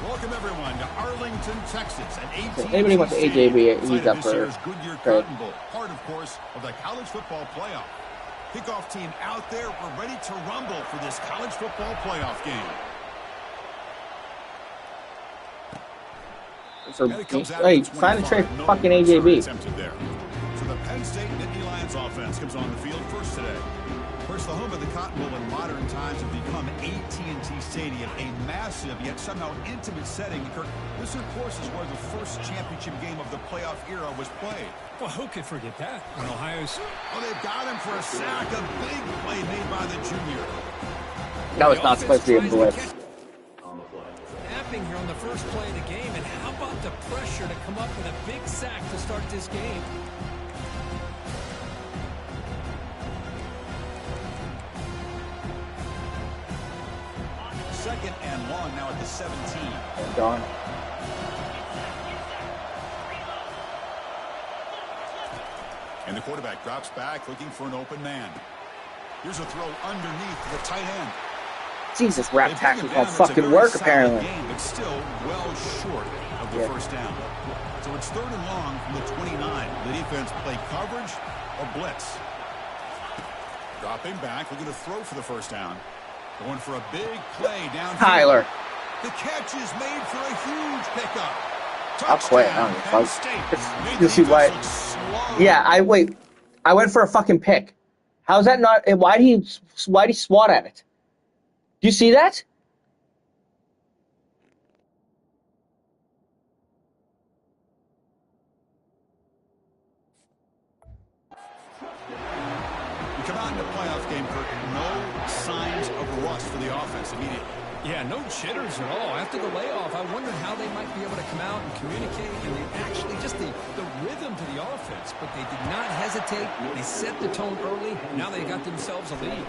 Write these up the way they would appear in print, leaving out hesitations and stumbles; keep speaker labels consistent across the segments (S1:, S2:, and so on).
S1: Welcome everyone to Arlington, Texas, at AT&T
S2: Anybody wants AJB, he's up for
S1: Goodyear
S2: trade.
S1: Cotton Bowl, part, of course, of the college football playoff. Kickoff team out there. We're ready to rumble for this college football playoff game.
S2: So, hey, trying to trade fucking AJB.
S1: So the Penn State Nittany Lions offense comes on the field first today. Of course, the home of the Cotton Bowl in modern times have become AT&T Stadium, a massive yet somehow intimate setting. Kirk, this, of course, is where the first championship game of the playoff era was played.
S3: Well, who could forget that? When Ohio's...
S1: Oh, they've got him for a sack. A big play made by the junior.
S2: That was not supposed to be a blitz.
S3: Snapping here on the first play of the game, and how about the pressure to come up with a big sack to start this game?
S1: Second and long now at the 17.
S2: And gone.
S1: And the quarterback drops back looking for an open man. Here's a throw underneath the tight end.
S2: Jesus, rap tackles won't fucking work apparently.
S1: Game, but still well short of the first down. So it's third and long from the 29. The defense play coverage or blitz. Dropping back, looking to throw for the first down. Going for a big play downfield.
S2: Tyler.
S1: The catch is made for a huge pickup.
S2: I'll quit. I don't know. You see why? Yeah, I went for a fucking pick. How's that not? Why'd he swat at it? Do you see that?
S1: We come out in the playoff game, Kirk. No signs of rust for the offense immediately.
S3: Yeah, no jitters at all. After the layoff, I wondered how they might be able to come out and communicate, and they actually just the rhythm to the offense. But they did not hesitate. They set the tone early. Now they got themselves a lead.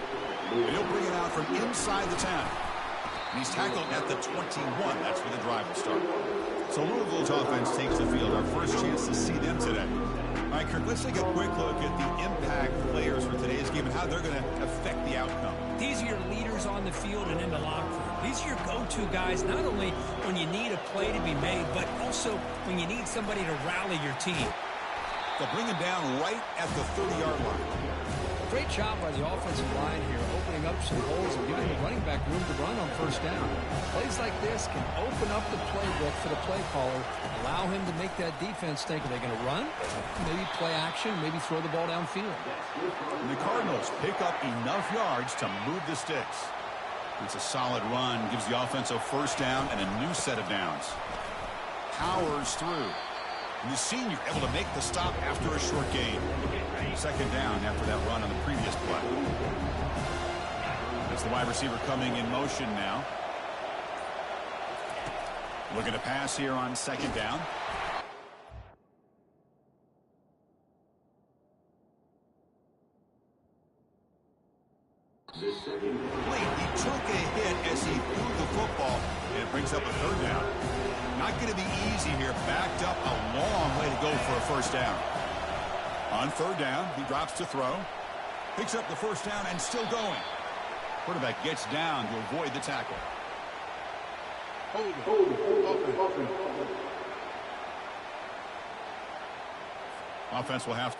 S1: And he'll bring it out from inside the 10. And he's tackled at the 21. That's where the drive will start. So Louisville's offense takes the field. Our first chance to see them today. All right, Kirk, let's take a quick look at the impact players for today's game and how they're going to affect the outcome.
S3: These are your leaders on the field and in the locker room. These are your go-to guys, not only when you need a play to be made, but also when you need somebody to rally your team.
S1: They'll bring him down right at the 30-yard line.
S3: Great job by the offensive line here, opening up some holes and giving the running back room to run on first down. Plays like this can open up the playbook for the play caller, allow him to make that defense think, are they going to run? Maybe play action, maybe throw the ball downfield.
S1: And the Cardinals pick up enough yards to move the sticks. It's a solid run, gives the offense a first down and a new set of downs. Powers through. And the senior able to make the stop after a short gain. Second down after that run on the previous play. It's the wide receiver coming in motion now. Looking to pass here on second down. He took a hit as he threw the football, and it brings up a third down. Not going to be easy here. Backed up a long way to go for a first down. On third down, he drops to throw. Picks up the first down and still going. Quarterback gets down to avoid the tackle. Offense will have...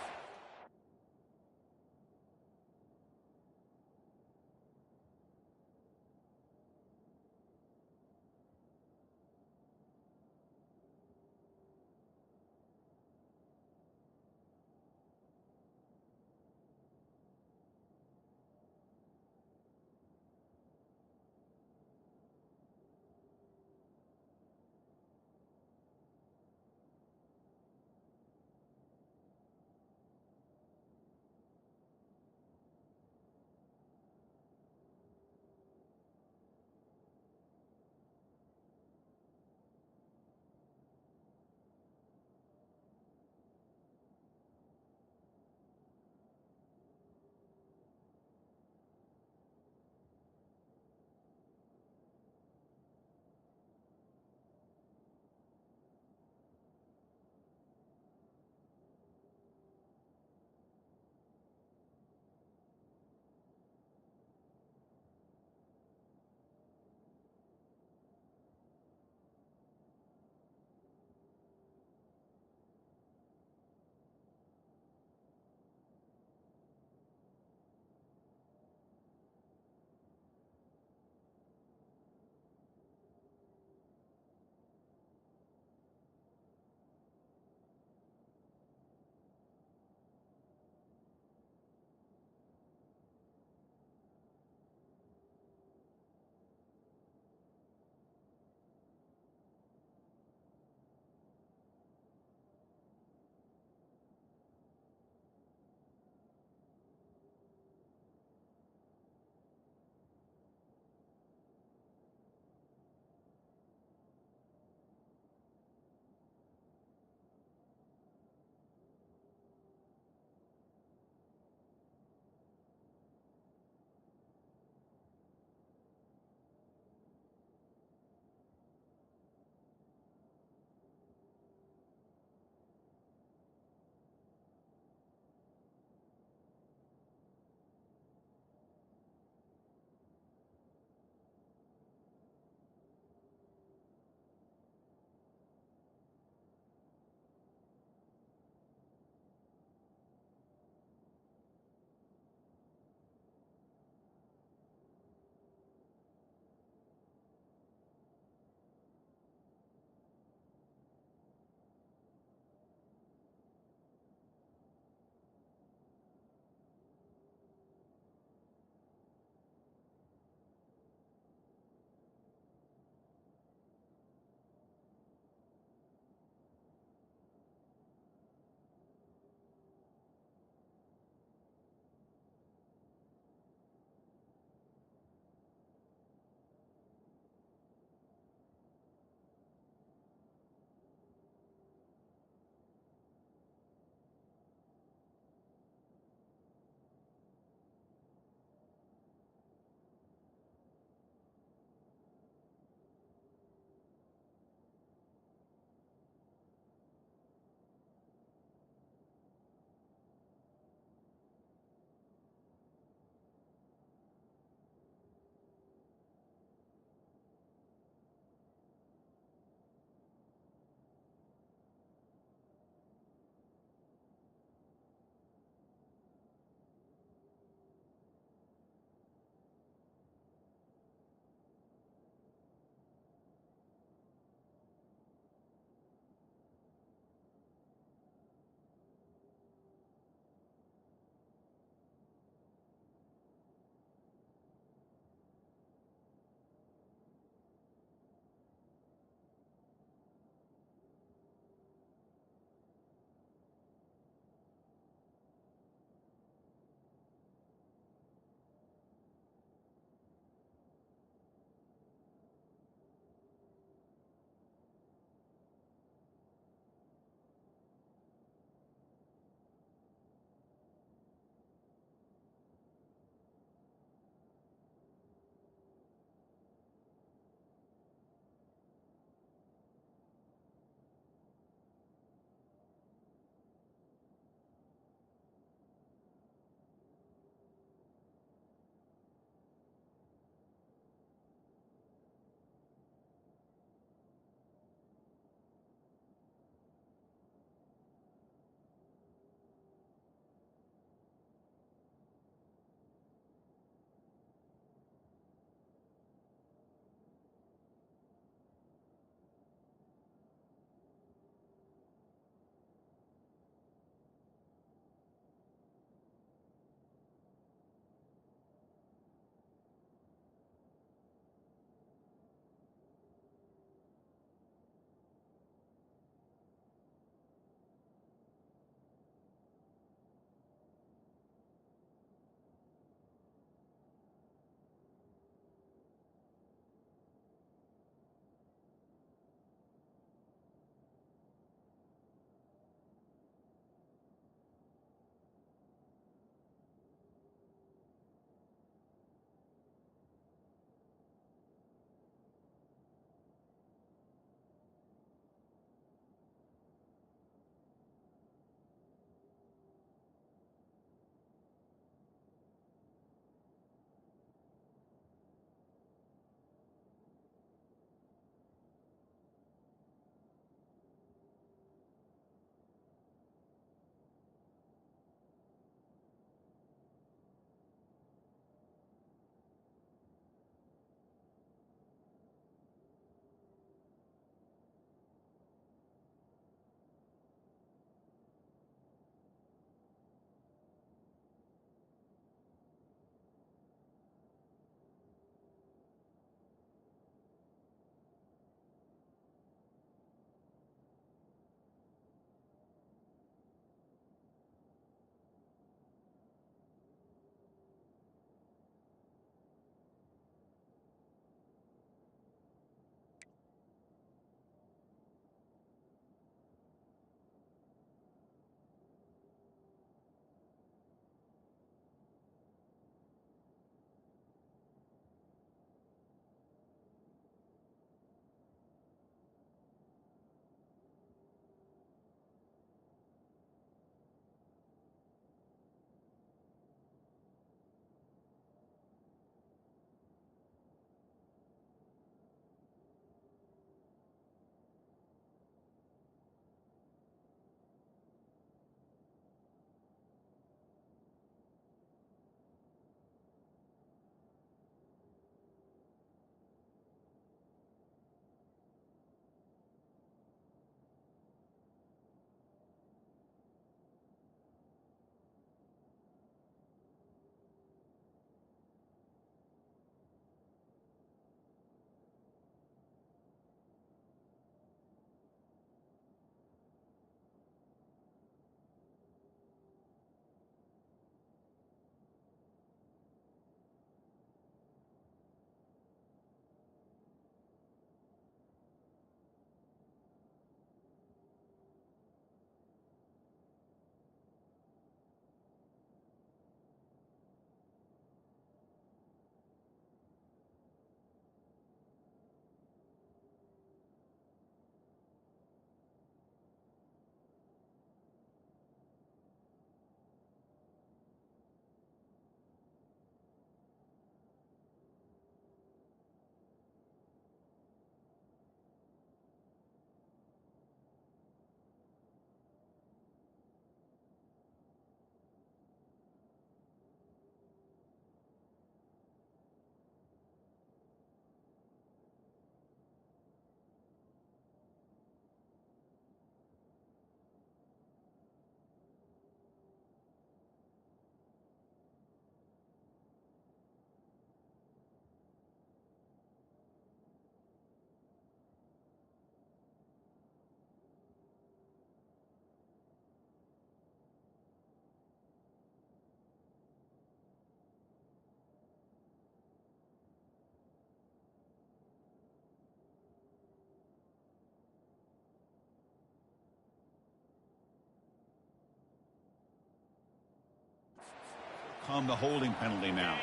S1: overcome the holding penalty now.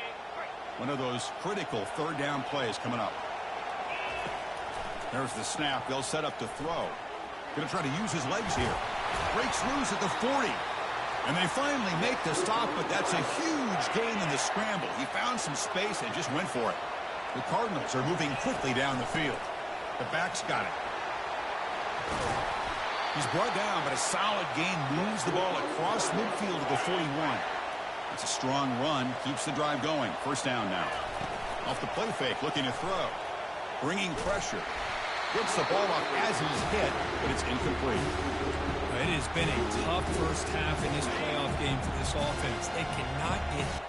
S1: One of those critical third down plays coming up. There's the snap. They'll set up to throw. Going to try to use his legs here. Breaks loose at the 40. And they finally make the stop, but that's a huge gain in the scramble. He found some space and just went for it. The Cardinals are moving quickly down the field. The back's got it. He's brought down, but a solid gain moves the ball across midfield to the 41. It's a strong run, keeps the drive going. First down now. Off the play fake, looking to throw. Bringing pressure. Gets the ball up as he's hit, but it's incomplete.
S3: It has been a tough first half in this playoff game for this offense. They cannot get it.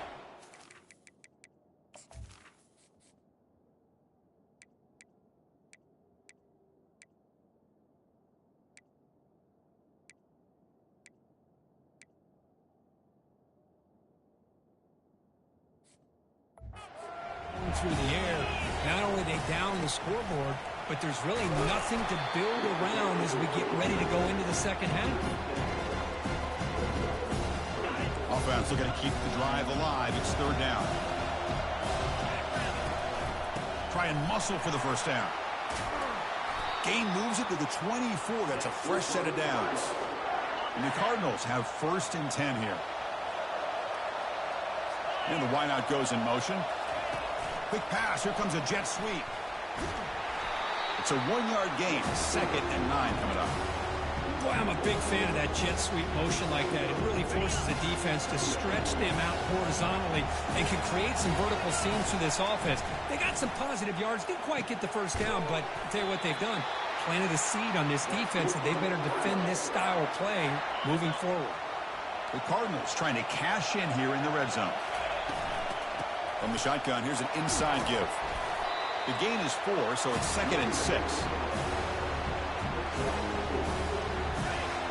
S3: Through the air, not only they down the scoreboard, but there's really nothing to build around as we get ready to go into the second half.
S1: Offense looking to keep the drive alive. It's third down. Try and muscle for the first down. Gain moves it to the 24. That's a fresh set of downs. And the Cardinals have first and 10 here. And the wideout goes in motion. Quick pass. Here comes a jet sweep. It's a 1-yard gain. Second and 9 coming up.
S3: Boy, I'm a big fan of that jet sweep motion like that. It really forces the defense to stretch them out horizontally and can create some vertical seams for this offense. They got some positive yards. Didn't quite get the first down, but I'll tell you what they've done. Planted a seed on this defense, and they better defend this style of play moving forward.
S1: The Cardinals trying to cash in here in the red zone. From the shotgun, here's an inside give. The gain is 4, so it's second and 6.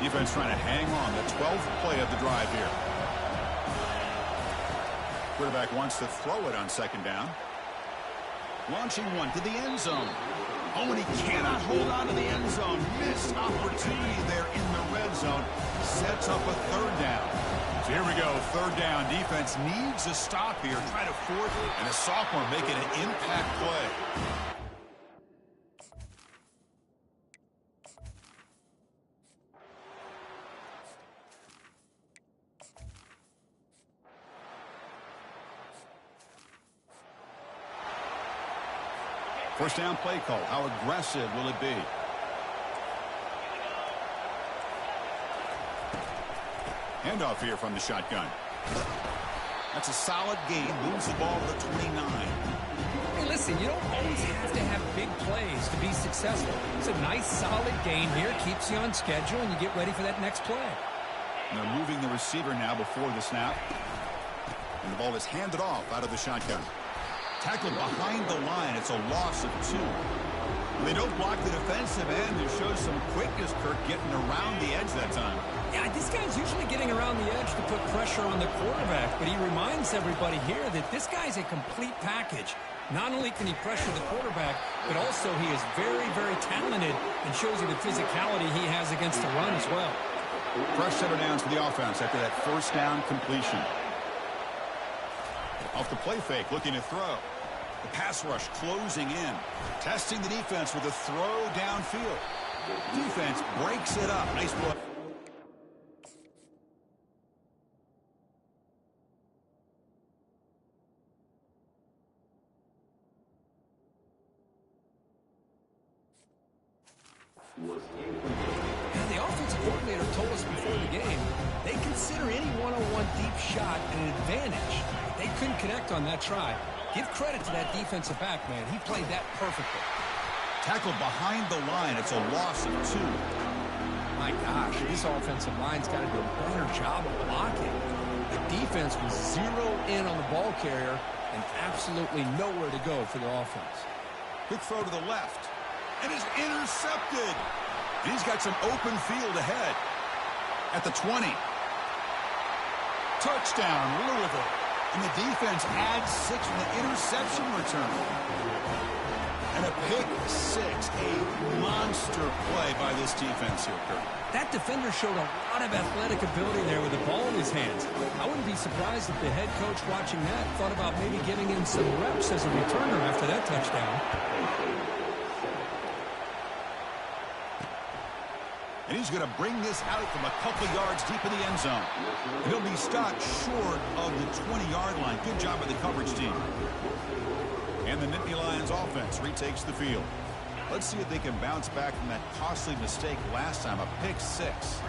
S1: Defense trying to hang on. The 12th play of the drive here. Quarterback wants to throw it on second down. Launching one to the end zone. Oh, and he cannot hold on to the end zone. Missed opportunity there in the red zone. Sets up a third down. So here we go, third down. Defense needs a stop here. Try to force it. And a sophomore making an impact play. First down play call. How aggressive will it be? Handoff here from the shotgun. That's a solid gain. Moves the ball to the 29.
S3: Hey, listen, you don't always have to have big plays to be successful. It's a nice, solid gain here. Keeps you on schedule, and you get ready for that next play.
S1: And they're moving the receiver now before the snap. And the ball is handed off out of the shotgun. Tackled behind the line. It's a loss of 2. They don't block the defensive end. It shows some quickness, Kirk, getting around the edge that time.
S3: Yeah, this guy's usually getting around the edge to put pressure on the quarterback, but he reminds everybody here that this guy's a complete package. Not only can he pressure the quarterback, but also he is very, very talented and shows you the physicality he has against the run as well.
S1: Fresh set of downs for the offense after that first down completion. Off the play fake, looking to throw. The pass rush closing in. Testing the defense with a throw downfield. Defense breaks it up. Nice play.
S3: And the offensive coordinator told us before the game, they consider any one-on-one deep shot an advantage. They couldn't connect on that try. Give credit to that defensive back, man. He played that perfectly.
S1: Tackled behind the line. It's a loss of 2.
S3: My gosh, this offensive line's got to do a better job of blocking. The defense was zeroed in on the ball carrier and absolutely nowhere to go for the offense.
S1: Quick throw to the left. And is intercepted. And he's got some open field ahead. At the 20. Touchdown, Louisville. And the defense adds 6 from the interception return. And a pick 6, a monster play by this defense here, Kurt.
S3: That defender showed a lot of athletic ability there with the ball in his hands. I wouldn't be surprised if the head coach watching that thought about maybe giving him some reps as a returner after that touchdown.
S1: And he's going to bring this out from a couple yards deep in the end zone. And he'll be stopped short of the 20-yard line. Good job by the coverage team. And the Nittany Lions offense retakes the field. Let's see if they can bounce back from that costly mistake last time, a pick six.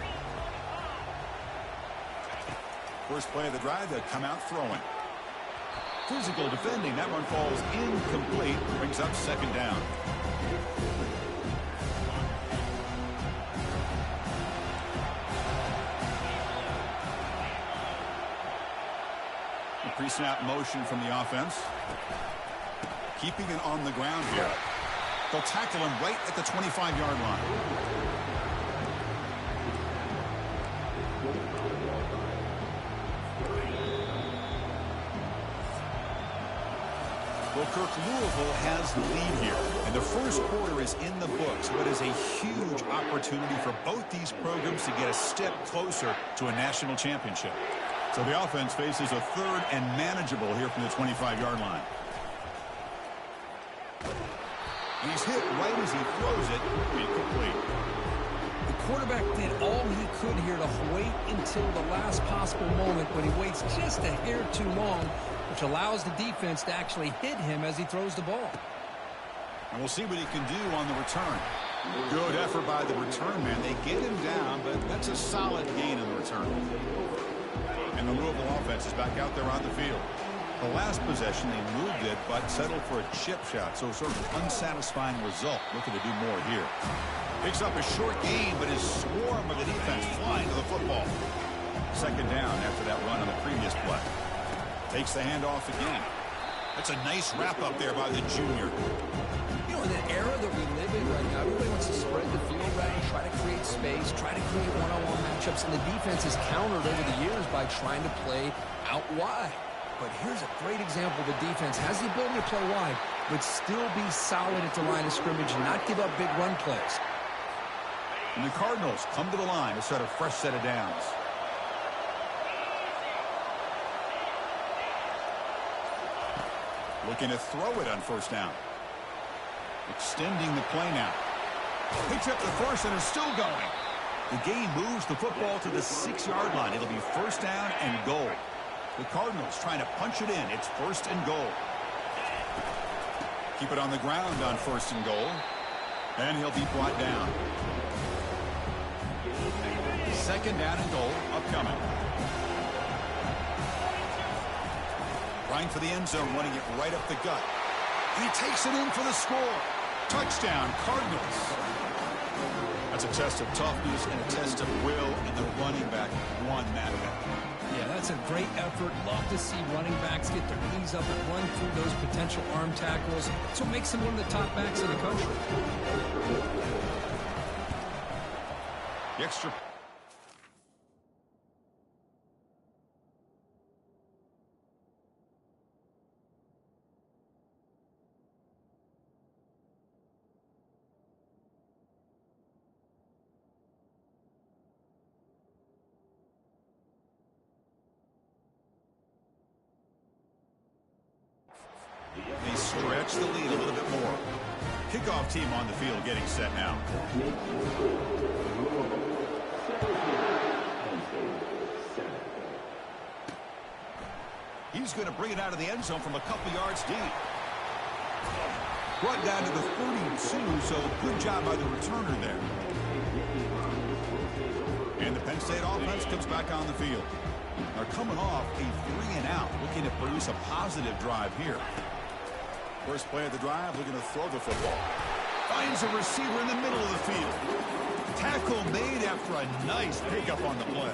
S1: First play of the drive, they'll come out throwing. Physical defending, that one falls incomplete, brings up second down. A pre-snap motion from the offense. Keeping it on the ground here. They'll tackle him right at the 25-yard line. Well, Kirk, Louisville has the lead here, and the first quarter is in the books, but is a huge opportunity for both these programs to get a step closer to a national championship. So the offense faces a third and manageable here from the 25-yard line. And he's hit right as he throws it. Incomplete.
S3: The quarterback did all he could here to wait until the last possible moment, but he waits just a hair too long, which allows the defense to actually hit him as he throws the ball.
S1: And we'll see what he can do on the return. Good effort by the return man. They get him down, but that's a solid gain in the return. And the Louisville offense is back out there on the field. The last possession, they moved it, but settled for a chip shot. So sort of an unsatisfying result. Looking to do more here. Picks up a short gain, but his swarm of the defense flying to the football. Second down after that run on the previous play. Takes the handoff again. That's a nice wrap up there by the junior.
S3: You know, in the era that we live in right now, everybody wants to spread the field right, try to create space, try to create one-on-one matchups, and the defense has countered over the years by trying to play out wide. But here's a great example. The defense has the ability to play wide, but still be solid at the line of scrimmage and not give up big run plays.
S1: And the Cardinals come to the line to set a fresh set of downs. Looking to throw it on first down. Extending the play now. Picks up the first and is still going. The gain moves the football to the 6-yard line. It'll be first down and goal. The Cardinals trying to punch it in. It's first and goal. Keep it on the ground on first and goal. And he'll be brought down. Second down and goal upcoming. Trying for the end zone, running it right up the gut. And he takes it in for the score. Touchdown, Cardinals. That's a test of toughness and a test of will, and the running back won that battle.
S3: Yeah, that's a great effort. Love to see running backs get their knees up and run through those potential arm tackles. That's what makes him one of the top backs in the country.
S1: The extra. They stretch the lead a little bit more. Kickoff team on the field getting set now. He's going to bring it out of the end zone from a couple yards deep. Brought down to the 32, so good job by the returner there. And the Penn State offense comes back on the field. They're coming off a 3-and-out, looking to produce a positive drive here. First play of the drive, looking to throw the football. Finds a receiver in the middle of the field. Tackle made after a nice pickup on the play.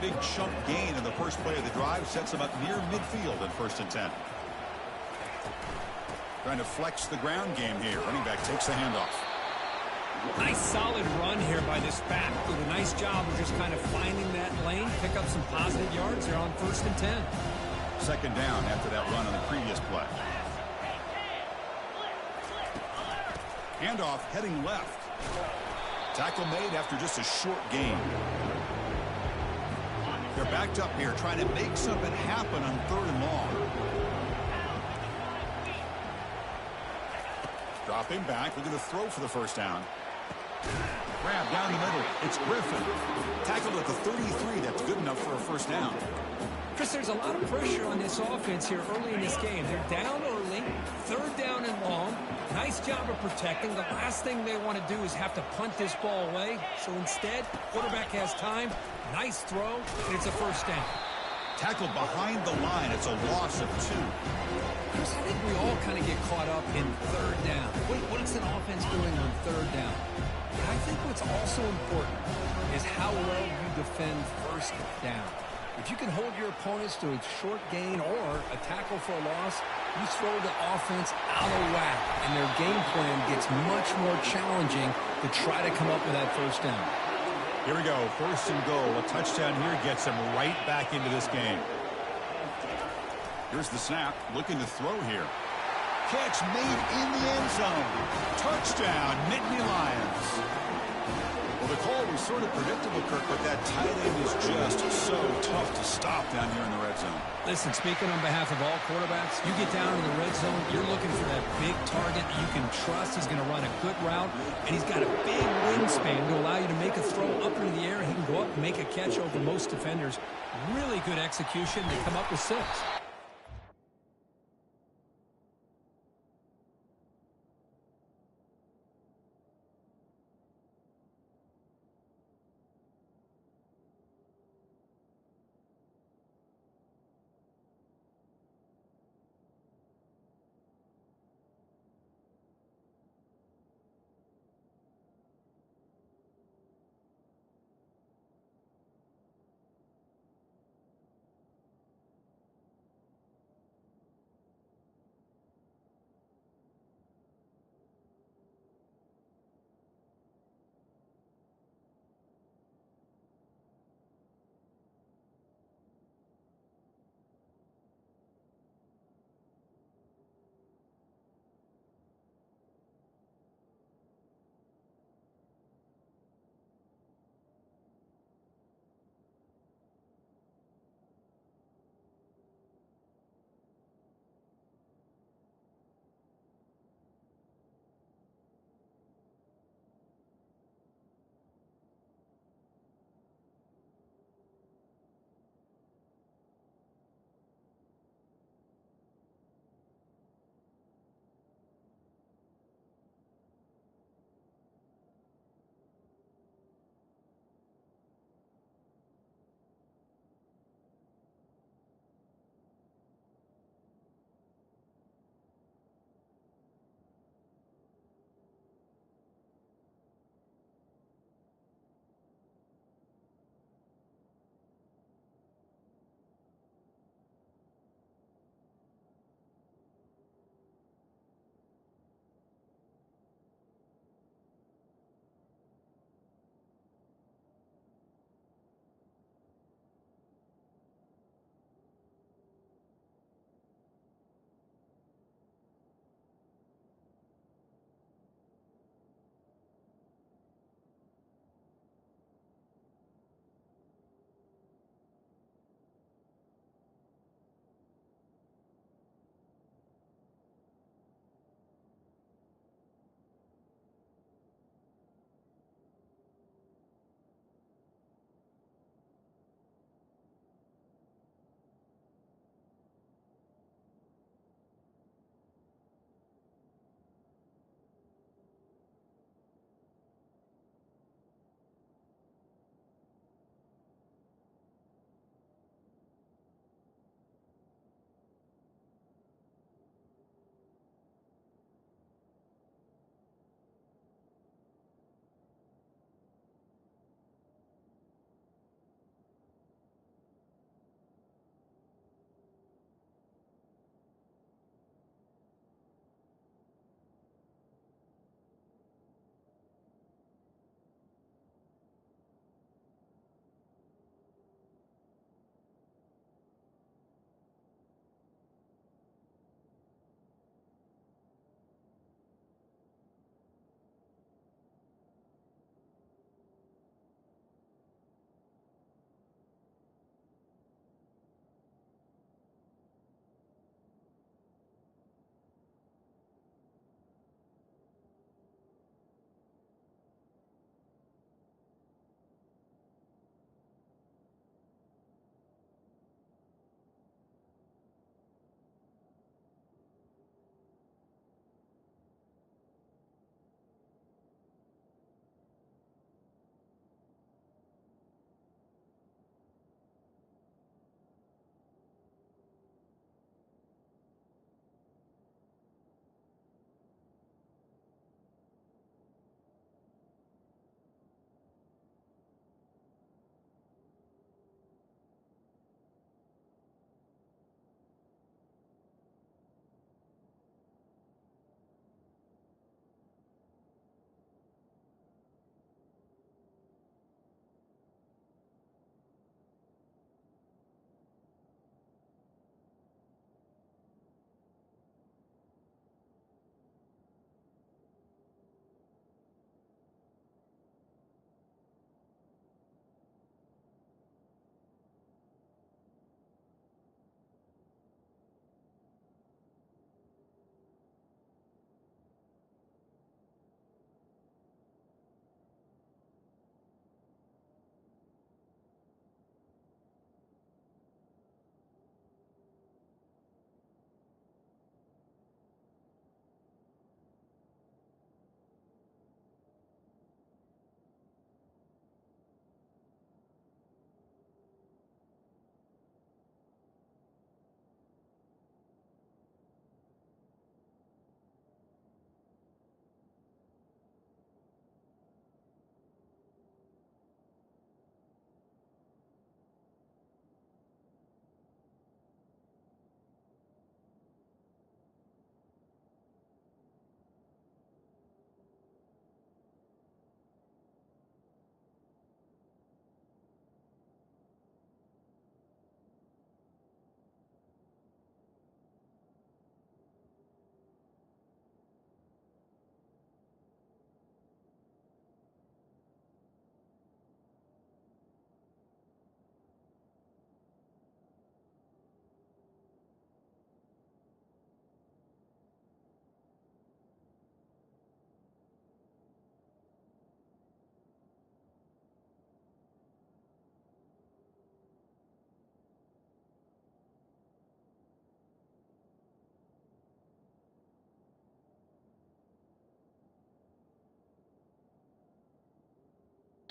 S1: Big chunk gain in the first play of the drive sets him up near midfield at 1st and 10. Trying to flex the ground game here. Running back takes the handoff.
S3: Nice solid run here by this back. Did a nice job of just kind of finding that lane, pick up some positive yards there on 1st and 10.
S1: Second down after that run on the previous play. Handoff heading left. Tackle made after just a short gain. They're backed up here trying to make something happen on 3rd and long. Dropping back, looking to throw for the first down. Grab down the middle. It's Griffin. Tackled at the 33. That's good enough for a first down.
S3: Chris, there's a lot of pressure on this offense here early in this game. They're down early, 3rd down and long. Nice job of protecting. The last thing they want to do is have to punt this ball away. So instead, quarterback has time. Nice throw, and it's a first down.
S1: Tackled behind the line. It's a loss of 2.
S3: Chris, I think we all kind of get caught up in 3rd down. What's an offense doing on 3rd down? And I think what's also important is how well you defend 1st down. If you can hold your opponents to a short gain or a tackle for a loss, you throw the offense out of whack, and their game plan gets much more challenging to try to come up with that first down.
S1: Here we go, 1st and goal. A touchdown here gets them right back into this game. Here's the snap, looking to throw here. Catch made in the end zone. Touchdown, Nittany Lions. Well, the call was sort of predictable, Kirk, but that tight end is just so tough to stop down here in the red zone.
S3: Listen, speaking on behalf of all quarterbacks, you get down in the red zone, you're looking for that big target that you can trust. He's going to run a good route, and he's got a big wingspan to allow you to make a throw up into the air. He can go up and make a catch over most defenders. Really good execution. They come up with 6.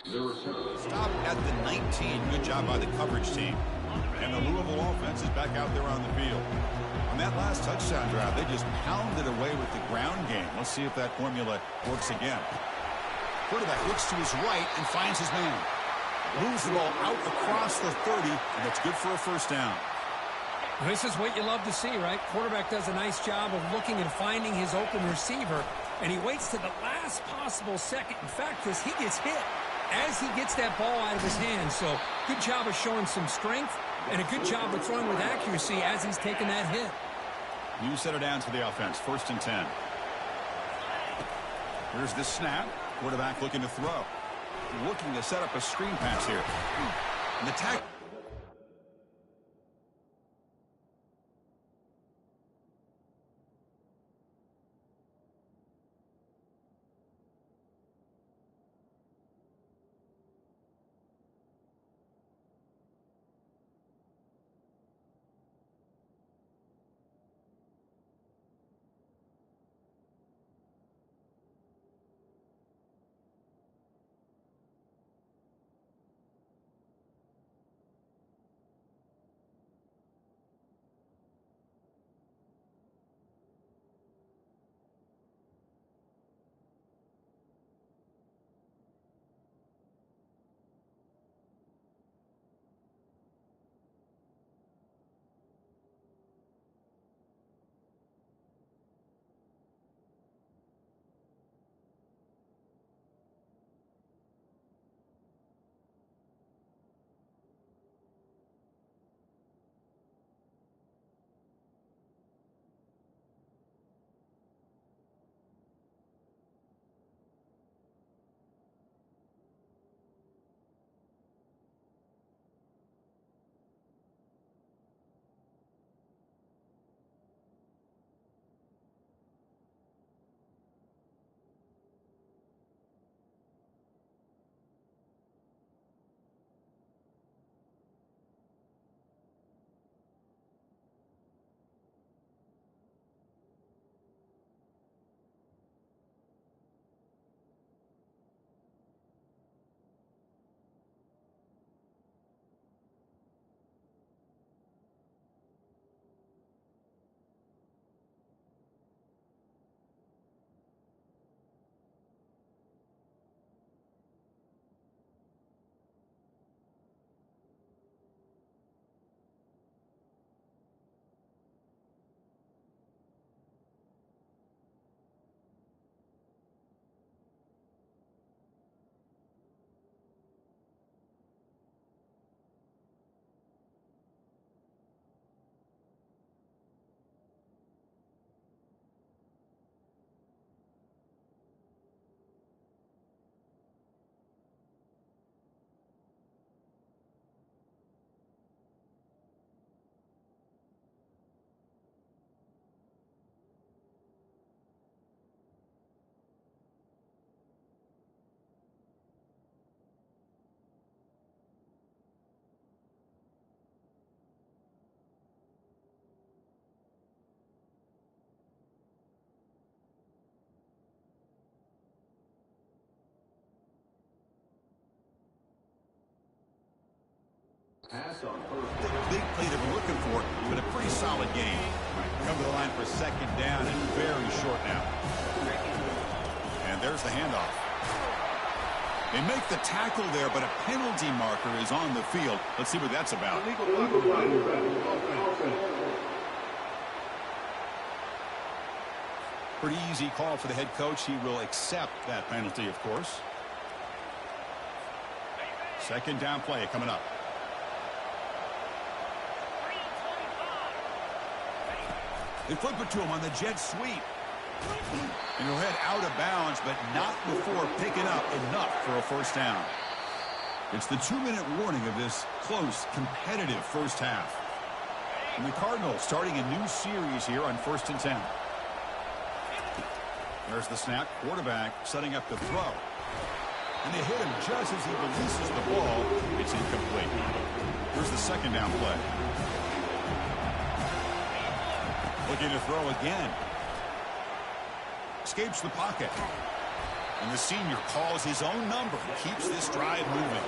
S1: Stop at the 19. Good job by the coverage team. And the Louisville offense is back out there on the field. On that last touchdown drive, they just pounded away with the ground game. Let's see if that formula works again. Quarterback looks to his right and finds his man. Moves the ball out across the 30, and that's good for a first down.
S3: This is what you love to see, right? Quarterback does a nice job of looking and finding his open receiver, and he waits to the last possible second. In fact, Chris, he gets hit as he gets that ball out of his hand. So good job of showing some strength and a good job of throwing with accuracy as he's taking that hit.
S1: You set it down to the offense. 1st and 10. Here's the snap. Quarterback looking to throw. Looking to set up a screen pass here. And the tackle. The big play that we're looking for, but a pretty solid game. Come to the line for 2nd down and very short now. And there's the handoff. They make the tackle there, but a penalty marker is on the field. Let's see what that's about. Pretty easy call for the head coach. He will accept that penalty, of course. 2nd down play coming up. They flip it to him on the jet sweep. And he'll head out of bounds, but not before picking up enough for a first down. It's the 2-minute warning of this close, competitive first half. And the Cardinals starting a new series here on 1st and 10. There's the snap. Quarterback setting up the throw. And they hit him just as he releases the ball. It's incomplete. Here's the 2nd down play. Looking to throw again. Escapes the pocket. And the senior calls his own number and keeps this drive moving.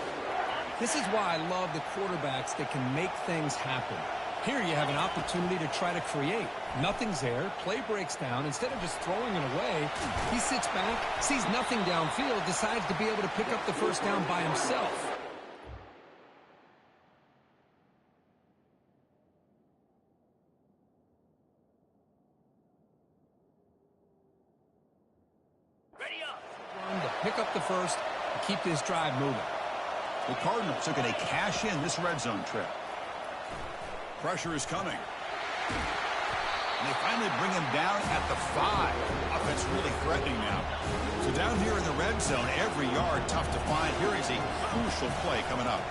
S3: This is why I love the quarterbacks that can make things happen. Here you have an opportunity to try to create. Nothing's there. Play breaks down. Instead of just throwing it away, he sits back, sees nothing downfield, decides to be able to pick up the first down by himself. To pick up the first and keep this drive moving.
S1: The Cardinals are going to cash in this red zone trip. Pressure is coming. And they finally bring him down at the 5. Offense really threatening now. So down here in the red zone, every yard tough to find. Here is a crucial play coming up.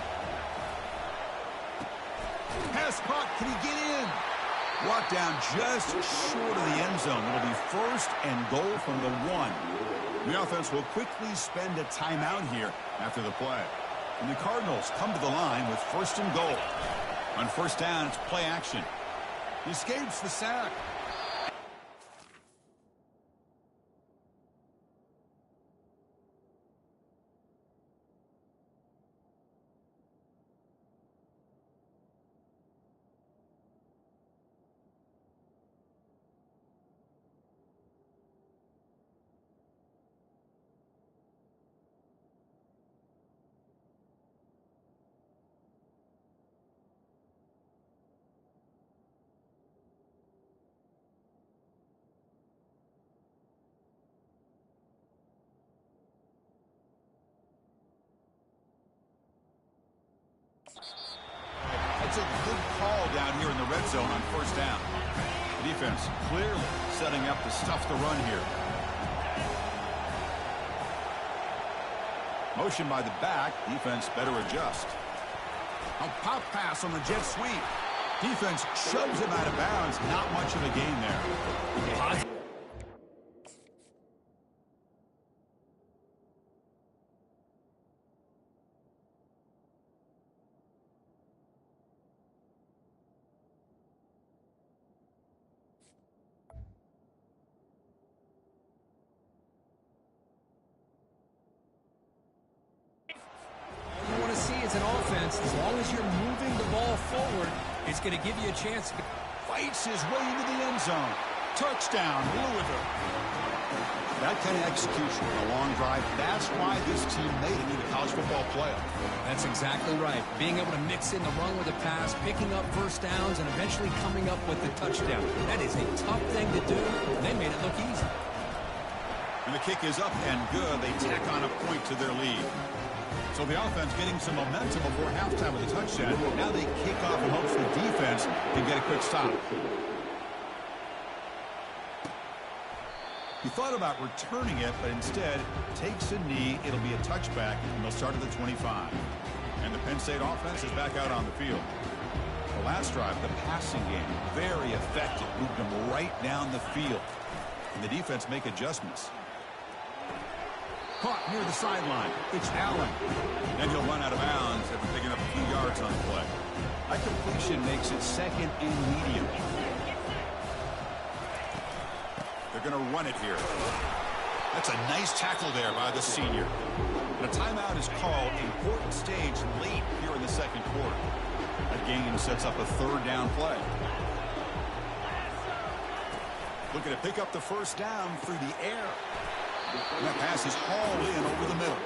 S1: Pass caught. Can he get in? Brought down just short of the end zone. It'll be first and goal from the 1. The offense will quickly spend a timeout here after the play. And the Cardinals come to the line with first and goal. On first down, it's play action. He escapes the sack. It's a good call down here in the red zone on first down. The defense clearly setting up to stuff the run here. Motion by the back. Defense better adjust. A pop pass on the jet sweep. Defense shoves him out of bounds. Not much of a gain there.
S3: An offense, as long as you're moving the ball forward, it's going to give you a chance.
S1: Fights his way into the end zone. Touchdown, Louisville. That kind of execution on a long drive, that's why this team made it to the college football playoff.
S3: That's exactly right. Being able to mix in the run with the pass, picking up first downs, and eventually coming up with the touchdown. That is a tough thing to do. They made it look easy.
S1: And the kick is up and good. They tack on a point to their lead. So the offense getting some momentum before halftime with a touchdown. Now they kick off in hopes the defense can get a quick stop. He thought about returning it, but instead takes a knee. It'll be a touchback, and they'll start at the 25. And the Penn State offense is back out on the field. The last drive, the passing game, very effective. Moved them right down the field. And the defense make adjustments. Caught near the sideline. It's Allen. And he'll run out of bounds after picking up a few yards on the play. That completion makes it second and medium. They're going to run it here. That's a nice tackle there by the senior. And a timeout is called. Important stage late here in the second quarter. That gain sets up a third down play. Looking to pick up the first down through the air. And that pass is hauled in over the middle.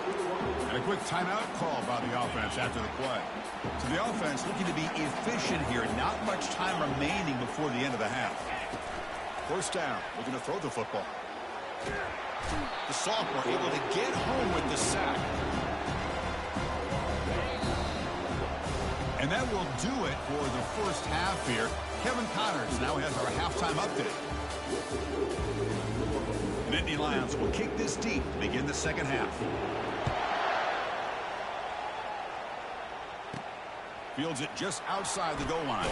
S1: And a quick timeout call by the offense after the play. So the offense looking to be efficient here. Not much time remaining before the end of the half. First down. Looking to throw the football. The sophomore able to get home with the sack. And that will do it for the first half here. Kevin Connors now has our halftime update. Nittany Lions will kick this deep to begin the second half. Fields it just outside the goal line.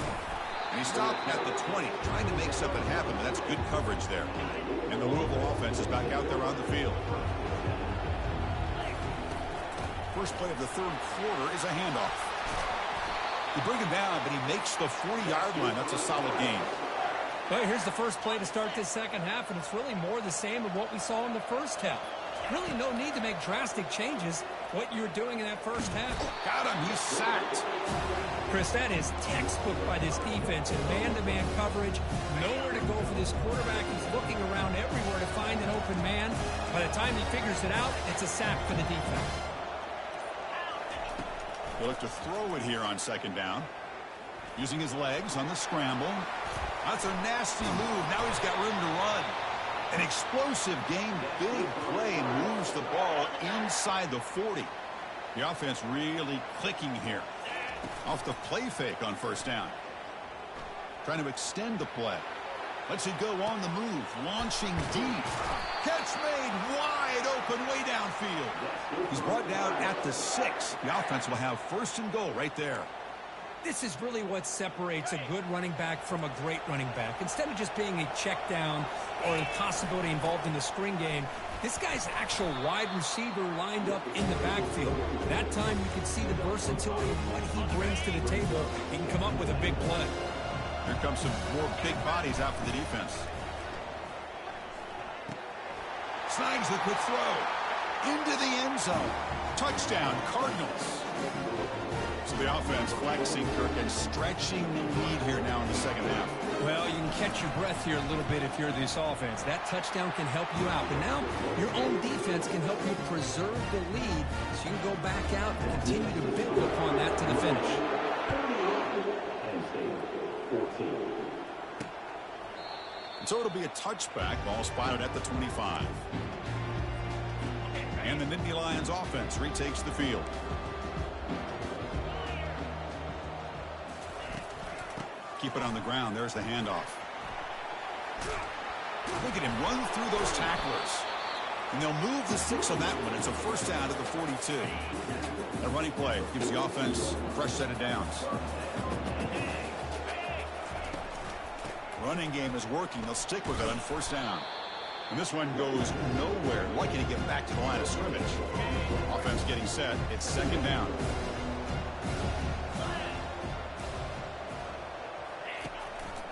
S1: And he stopped at the 20, trying to make something happen, but that's good coverage there. And the Louisville offense is back out there on the field. First play of the third quarter is a handoff. They bring him down, but he makes the 40-yard line. That's a solid gain.
S3: Well, here's the first play to start this second half, and it's really more the same of what we saw in the first half. Really no need to make drastic changes. What you were doing in that first half.
S1: Got him. He's sacked.
S3: Chris, that is textbook by this defense in man-to-man coverage. Nowhere to go for this quarterback. He's looking around everywhere to find an open man. By the time he figures it out, it's a sack for the defense.
S1: He'll look to throw it here on second down. Using his legs on the scramble. That's a nasty move. Now he's got room to run. An explosive game, big play, moves the ball inside the 40. The offense really clicking here. Off the play fake on first down. Trying to extend the play. Lets it go on the move. Launching deep. Catch made wide open way downfield. He's brought down at the 6. The offense will have first and goal right there.
S3: This is really what separates a good running back from a great running back. Instead of just being a check down or a possibility involved in the screen game, this guy's actual wide receiver lined up in the backfield. That time you can see the versatility of what he brings to the table. He can come up with a big play.
S1: Here comes some more big bodies out for the defense. Snags the quick throw. Into the end zone. Touchdown, Cardinals. So the offense flexing, Kirk, and stretching the lead here now in the second half.
S3: Well, you can catch your breath here a little bit if you're this offense. That touchdown can help you out. But now your own defense can help you preserve the lead so you can go back out and continue to build upon that to the finish.
S1: And so it'll be a touchback. Ball spotted at the 25. And the Nittany Lions offense retakes the field. Keep it on the ground. There's the handoff. Look at him run through those tacklers. And they'll move the 6 on that one. It's a first down at the 42. A running play gives the offense a fresh set of downs. Running game is working. They'll stick with it on first down. And this one goes nowhere. Lucky to get back to the line of scrimmage. Offense getting set. It's second down.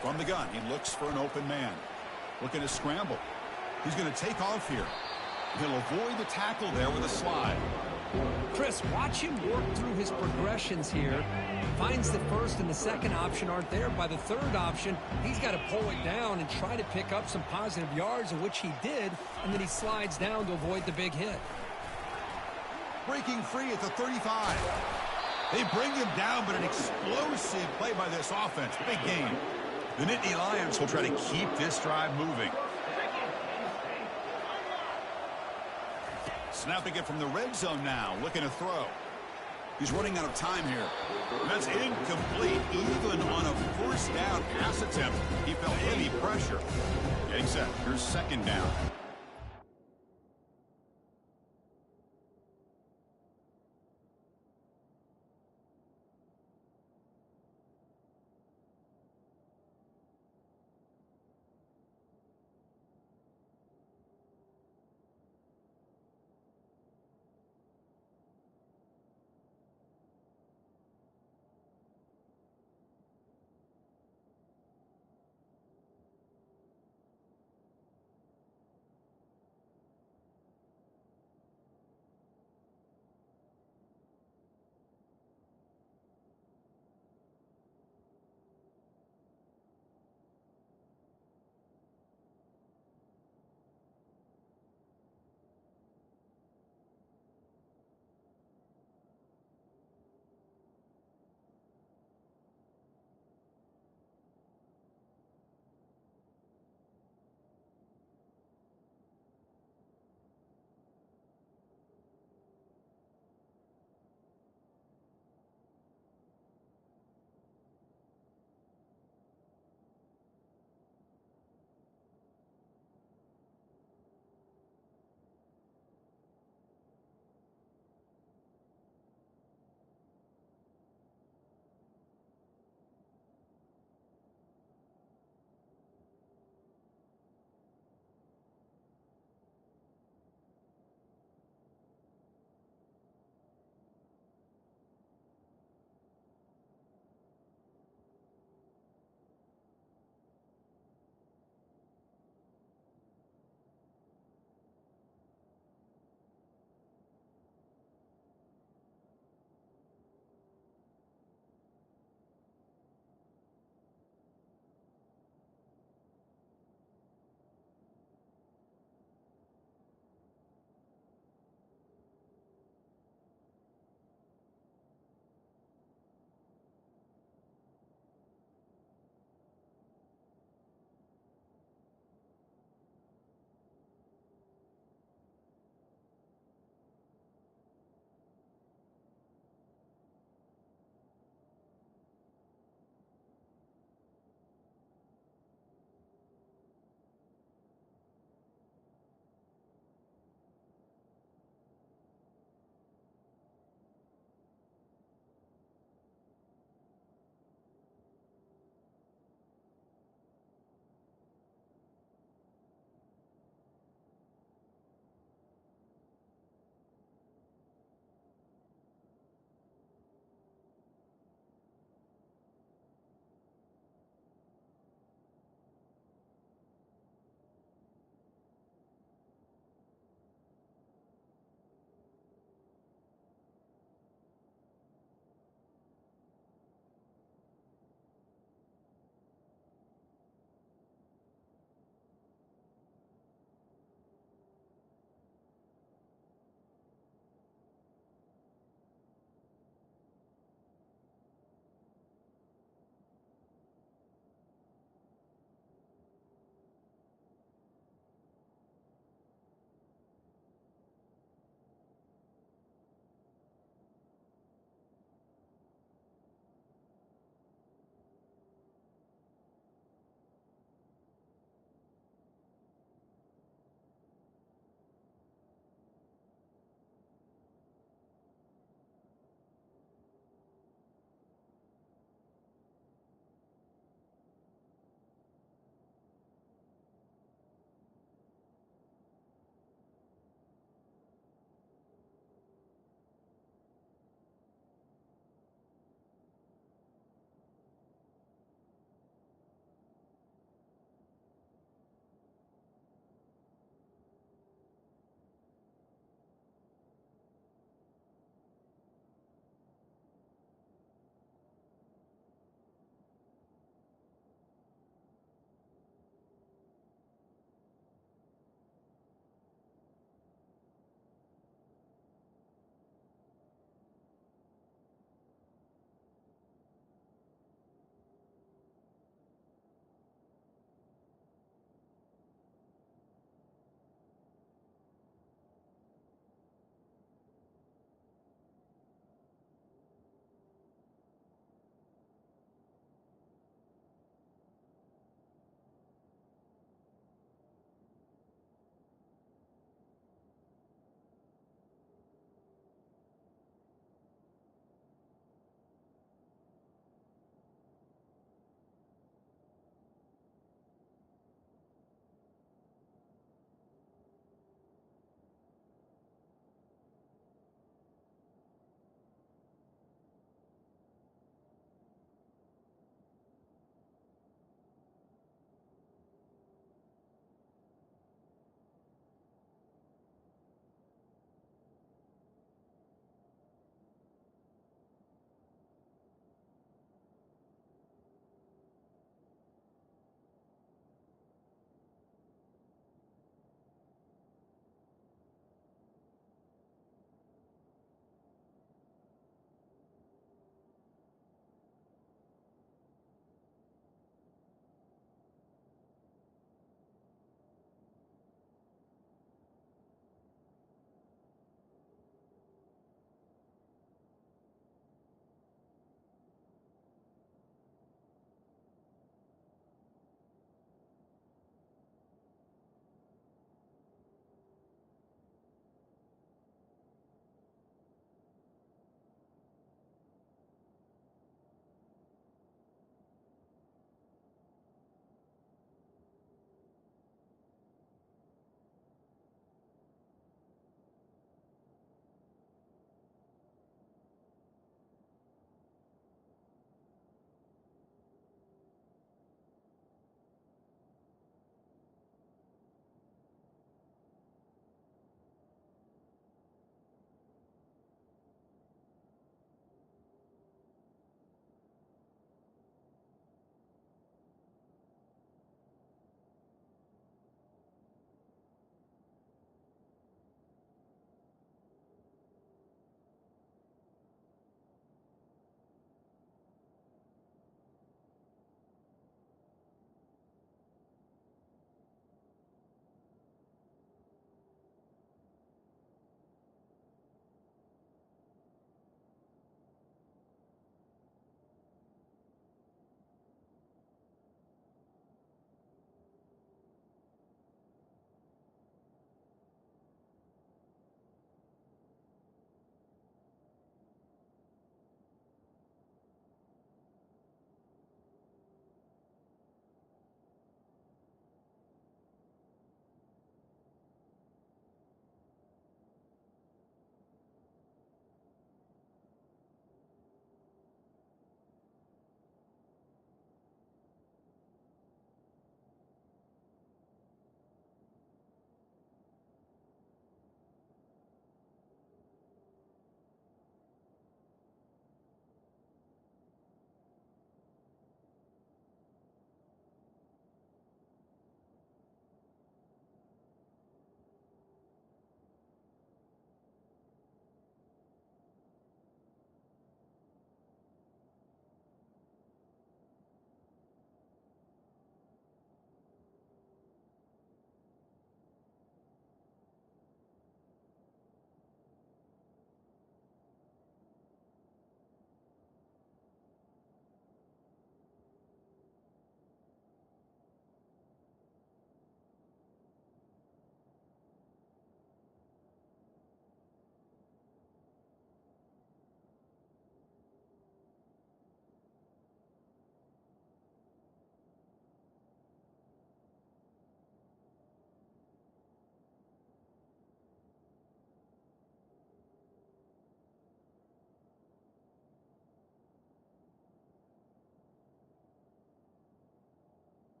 S1: From the gun, he looks for an open man. Looking to scramble. He's going to take off here. He'll avoid the tackle there with a slide.
S3: Chris, watch him work through his progressions here. Finds the first and the second option aren't there. By the third option, he's got to pull it down and try to pick up some positive yards, of which he did, and then he slides down to avoid the big hit.
S1: Breaking free at the 35. They bring him down, but an explosive play by this offense. Big game. The Nittany Lions will try to keep this drive moving. Snapping it from the red zone now. Looking to throw. He's running out of time here. That's incomplete. Even on a first down pass attempt, he felt heavy pressure. Getting set. Here's second down.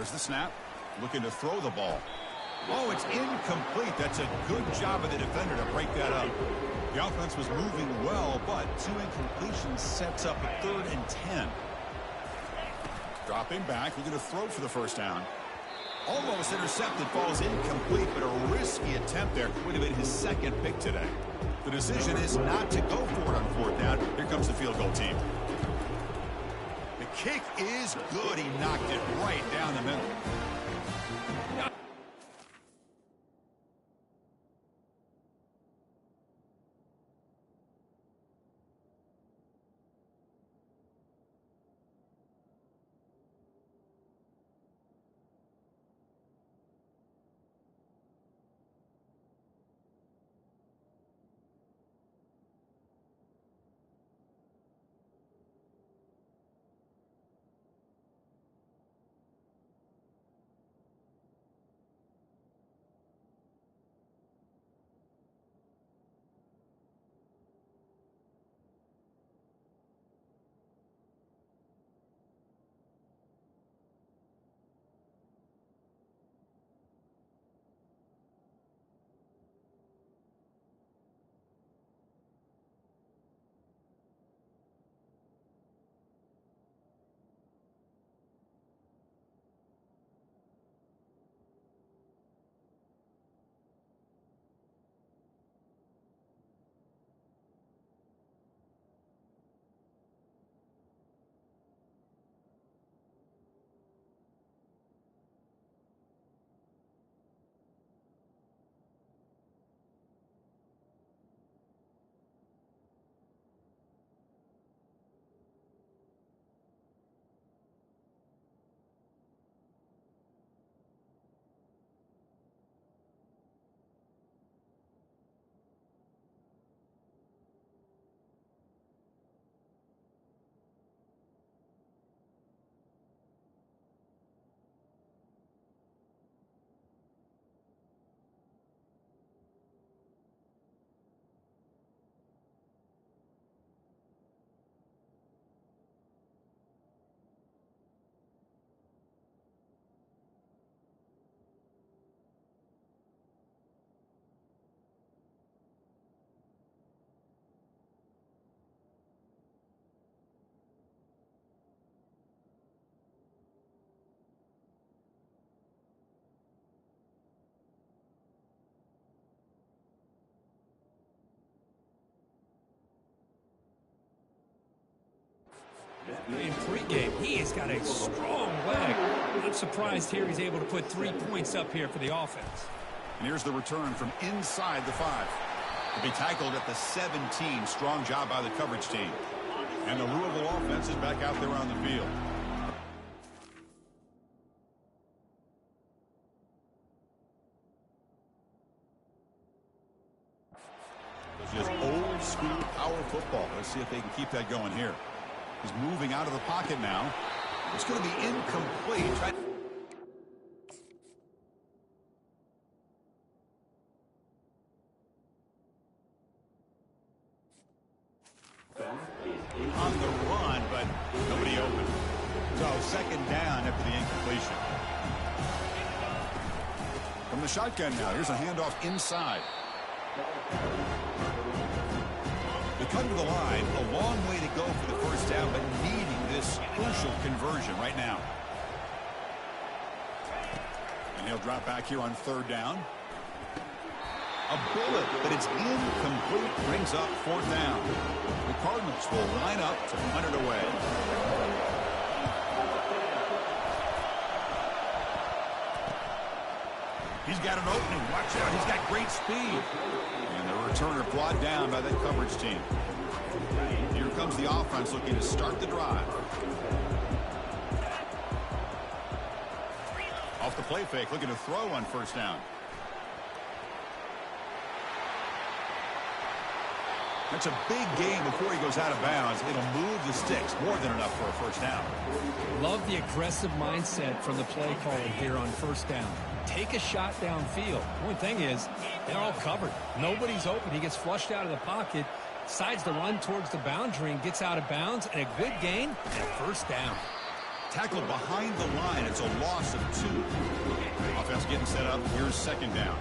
S1: There's the snap. Looking to throw the ball. Oh, it's incomplete. That's a good job of the defender to break that up. The offense was moving well, but 2 incompletions sets up a 3rd and 10. Dropping back, looking to throw for the first down. Almost intercepted, falls incomplete, but a risky attempt there. Would have been his 2nd pick today. The decision is not to go for it on 4th down. Here comes the field goal team. The kick is good. He knocked it right down the middle.
S3: In pregame, he has got a strong leg. I'm surprised here he's able to put 3 points up here for the offense.
S1: And here's the return from inside the 5. To be tackled at the 17. Strong job by the coverage team. And the Louisville offense is back out there on the field. It's just old school power football. Let's see if they can keep that going here. He's moving out of the pocket now. It's going to be incomplete. On the run, but nobody open. So 2nd down after the incompletion. From the shotgun now, here's a handoff inside. The cut to the line, a long way to go for the first down, but needing this crucial conversion right now. And he'll drop back here on 3rd down. A bullet, but it's incomplete. Brings up 4th down. The Cardinals will line up to punt it away. He's got an opening. Watch out. He's got great speed. And the returner brought down by that coverage team. Here comes the offense looking to start the drive. Off the play fake, looking to throw on 1st down. That's a big gain before he goes out of bounds. It'll move the sticks more than enough for a 1st down.
S3: Love the aggressive mindset from the play caller here on 1st down. Take a shot downfield. The only thing is, they're all covered. Nobody's open. He gets flushed out of the pocket, decides to run towards the boundary and gets out of bounds, and a good gain and a 1st down.
S1: Tackled behind the line. It's a loss of 2. Offense getting set up. Here's second down.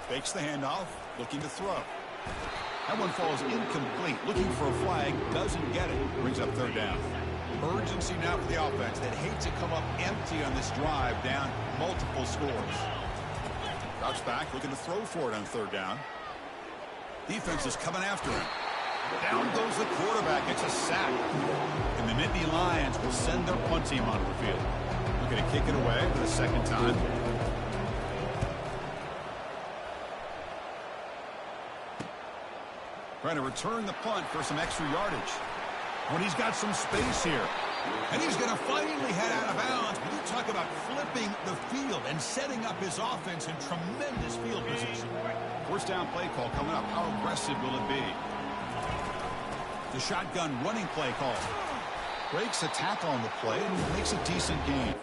S1: Fakes the handoff. Looking to throw. That one falls incomplete. Looking for a flag. Doesn't get it. Brings up third down. Urgency now for the offense that hates to come up empty on this drive, down multiple scores. Drops back, looking to throw for it on third down. Defense is coming after him. Down goes the quarterback. It's a sack. And the Nittany Lions will send their punt team onto the field. Looking to kick it away for the second time. Trying to return the punt for some extra yardage. When he's got some space here. And he's going to finally head out of bounds. But you talk about flipping the field and setting up his offense in tremendous field position. First down play call coming up. How aggressive will it be? The shotgun running play call. Breaks a tackle on the play and makes a decent gain.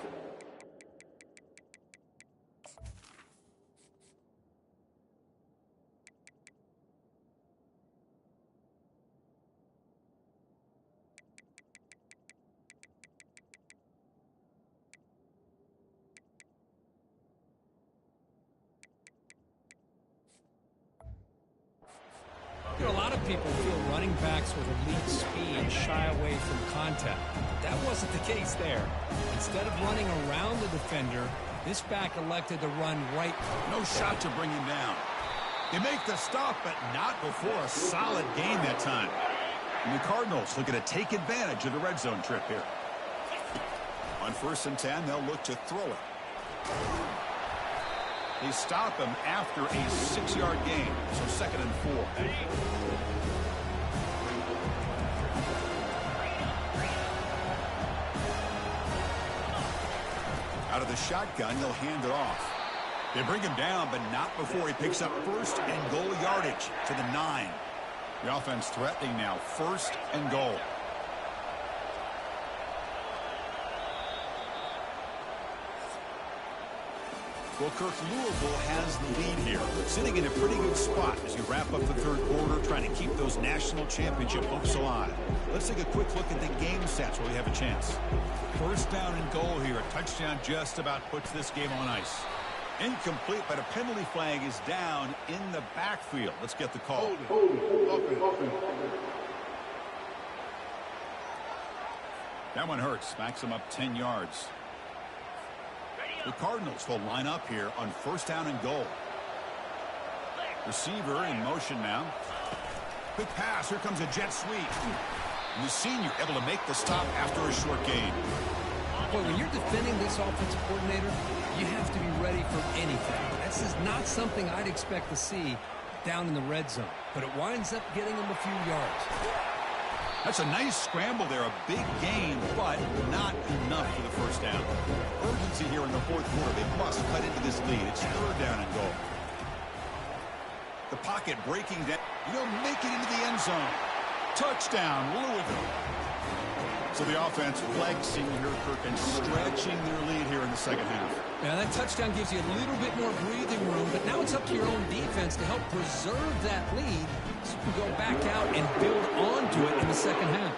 S3: You know, a lot of people feel running backs with elite speed shy away from contact. That wasn't the case there. Instead of running around the defender, this back elected to run right.
S1: No shot to bring him down. They make the stop, but not before a solid gain that time. And the Cardinals looking to take advantage of the red zone trip here. On 1st and 10, they'll look to throw it. They stop him after a 6-yard gain, so 2nd and 4. Out of the shotgun, they'll hand it off. They bring him down, but not before he picks up 1st and goal yardage to the 9. The offense threatening now, 1st and goal. Well, Kirk, Louisville has the lead here, sitting in a pretty good spot as you wrap up the third quarter, trying to keep those national championship hopes alive. Let's take a quick look at the game stats while we have a chance. 1st down and goal here. A touchdown just about puts this game on ice. Incomplete, but a penalty flag is down in the backfield. Let's get the call. That one hurts. Backs him up 10 yards. The Cardinals will line up here on 1st down and goal. Receiver in motion now. Quick pass. Here comes a jet sweep. And the senior able to make the stop after a short gain.
S3: Boy, when you're defending this offensive coordinator, you have to be ready for anything. This is not something I'd expect to see down in the red zone. But it winds up getting him a few yards.
S1: That's a nice scramble there, a big gain, but not enough for the 1st down. Urgency here in the 4th quarter. They must cut into this lead. It's 3rd down and goal. The pocket breaking down. You don't make it into the end zone. Touchdown, Louisville. So the offense flexing here, Kirk, and stretching their lead here in the 2nd half.
S3: Now that touchdown gives you a little bit more breathing room, but now it's up to your own defense to help preserve that lead so you can go back out and build onto it in the 2nd half.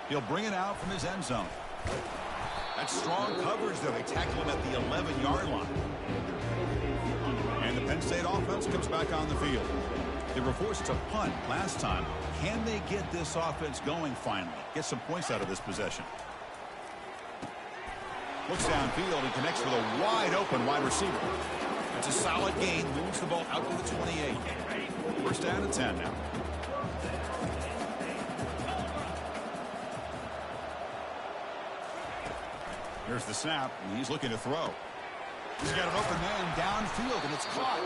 S1: He'll bring it out from his end zone. That's strong coverage, though. They tackle him at the 11-yard line. And the Penn State offense comes back on the field. They were forced to punt last time. Can they get this offense going finally? Get some points out of this possession. Looks downfield and connects with a wide-open wide receiver. It's a solid gain. Moves the ball out to the 28. 1st down and 10 now. Here's the snap, and he's looking to throw. He's got an open man downfield, and it's caught.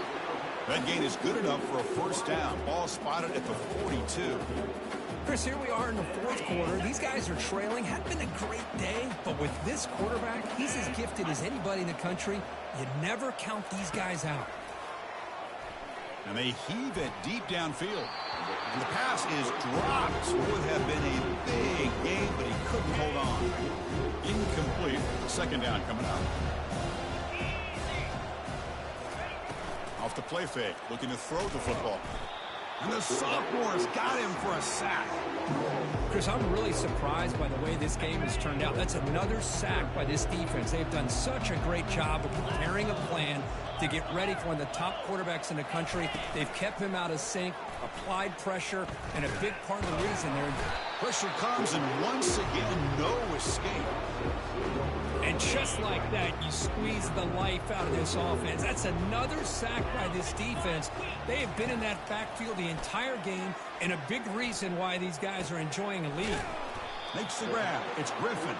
S1: That gain is good enough for a 1st down. Ball spotted at the 42.
S3: Chris, here we are in the 4th quarter. These guys are trailing. Hadn't been a great day, but with this quarterback, he's as gifted as anybody in the country. You never count these guys out.
S1: And they heave it deep downfield. And the pass is dropped. Would have been a big gain, but he couldn't hold on. Incomplete. 2nd down coming out. Off the play fake, looking to throw the football. And the sophomore's got him for a sack.
S3: Chris, I'm really surprised by the way this game has turned out. That's another sack by this defense. They've done such a great job of preparing a plan to get ready for one of the top quarterbacks in the country. They've kept him out of sync, applied pressure, and a big part of the reason they're...
S1: Pressure comes, and once again, no escape.
S3: And just like that, you squeeze the life out of this offense. That's another sack by this defense. They have been in that backfield the entire game, and a big reason why these guys are enjoying a lead.
S1: Makes the grab. It's Griffin.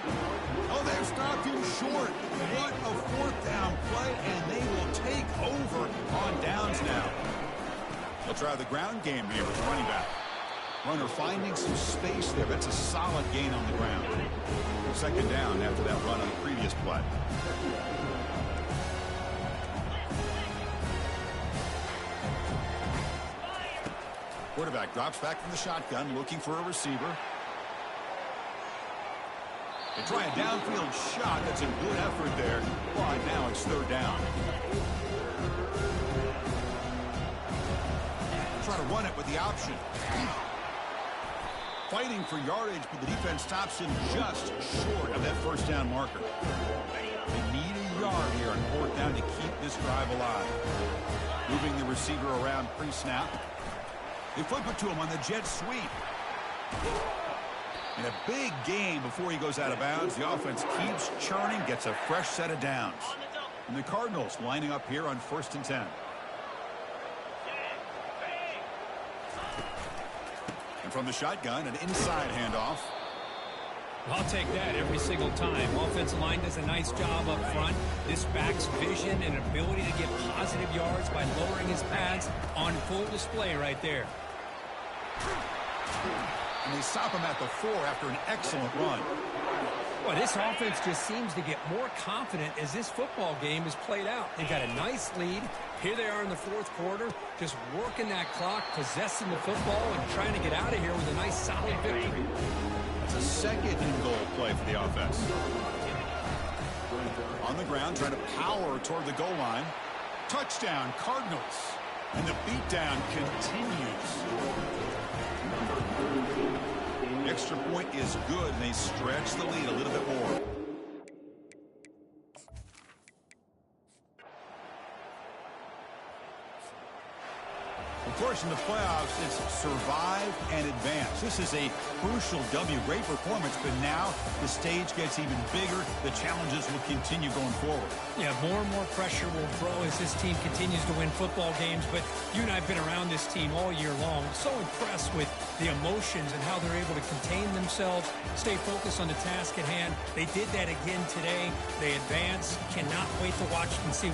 S1: Oh, they've stopped him short. What a fourth down play, and they will take over on downs now. They'll try the ground game here with running back. Runner finding some space there. That's a solid gain on the ground. Second down after that run on the previous play. Quarterback drops back from the shotgun, looking for a receiver. They try a downfield shot. That's a good effort there. But now it's third down. Try to run it with the option. Fighting for yardage, but the defense stops him just short of that first down marker. They need a yard here on fourth down to keep this drive alive. Moving the receiver around pre-snap. They flip it to him on the jet sweep. In a big game before he goes out of bounds, the offense keeps churning, gets a fresh set of downs. And the Cardinals lining up here on 1st and 10. And from the shotgun, an inside handoff.
S3: I'll take that every single time. Offensive line does a nice job up front. This back's vision and ability to get positive yards by lowering his pads on full display right there.
S1: And they stop him at the 4 after an excellent run.
S3: Well, this offense just seems to get more confident as this football game is played out. They've got a nice lead. Here they are in the fourth quarter, just working that clock, possessing the football, and trying to get out of here with a nice, solid victory.
S1: That's a second and goal play for the offense. On the ground, trying to power toward the goal line. Touchdown, Cardinals. And the beatdown continues. Extra point is good, and they stretch the lead a little bit more. Of course, in the playoffs, it's survive and advance. This is a crucial W. Great performance, but now the stage gets even bigger. The challenges will continue going forward.
S3: Yeah, more and more pressure will grow as this team continues to win football games, but you and I have been around this team all year long. So impressed with the emotions and how they're able to contain themselves, stay focused on the task at hand. They did that again today. They advance. Cannot wait to watch and see